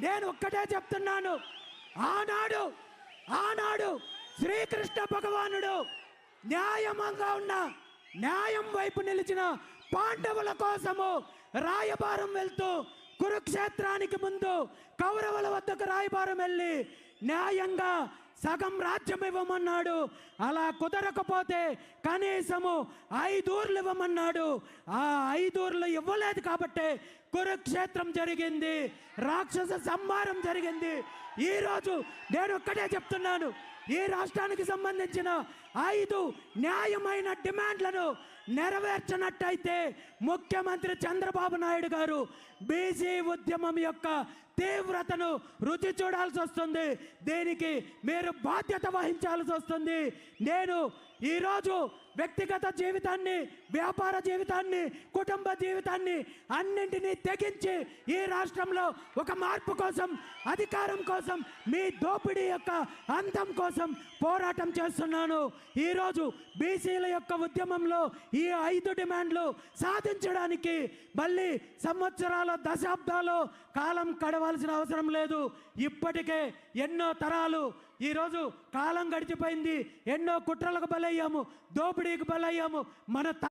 నేను ఒక్కటే చెప్తున్నాను, ఆనాడు ఆనాడు శ్రీకృష్ణ భగవానుడు న్యాయంగా ఉన్న న్యాయం వైపు నిలిచిన పాండవుల కోసము రాయబారం వెళ్తూ కురుక్షేత్రానికి ముందు కౌరవుల వద్దకు రాయబారం వెళ్ళి న్యాయంగా సగం రాజ్యం ఇవ్వమన్నాడు. అలా కుదరకపోతే కనీసము 5 ఊర్లు ఇవ్వమన్నాడు. ఆ 5 ఊర్లు ఇవ్వలేదు కాబట్టి కురుక్షేత్రం జరిగింది, రాక్షస సంహారం జరిగింది. ఈరోజు నేను ఒక్కటే చెప్తున్నాను, ఈ రాష్ట్రానికి సంబంధించిన 5 న్యాయమైన డిమాండ్లను నెరవేర్చినట్టయితే ముఖ్యమంత్రి చంద్రబాబు నాయుడు గారు బీసీ ఉద్యమం యొక్క తీవ్రతను రుచి చూడాల్సి వస్తుంది. దీనికి మీరు బాధ్యత వహించాల్సి వస్తుంది. నేను ఈరోజు వ్యక్తిగత జీవితాన్ని, వ్యాపార జీవితాన్ని, కుటుంబ జీవితాన్ని అన్నింటినీ తెగించి ఈ రాష్ట్రంలో ఒక మార్పు కోసం, అధికారం కోసం, మీ దోపిడీ యొక్క అంతం కోసం పోరాటం చేస్తున్నాను. ఈరోజు బీసీల యొక్క ఉద్యమంలో ఈ 5 డిమాండ్లు సాధించడానికి మళ్ళీ సంవత్సరాల, దశాబ్దాలు కాలం గడవాల్సిన అవసరం లేదు. ఇప్పటికే ఎన్నో తరాలు ఈరోజు కాలం గడిచిపోయింది, ఎన్నో కుట్రలకు బలయ్యాము, దోపిడీకి బలయ్యాము. మన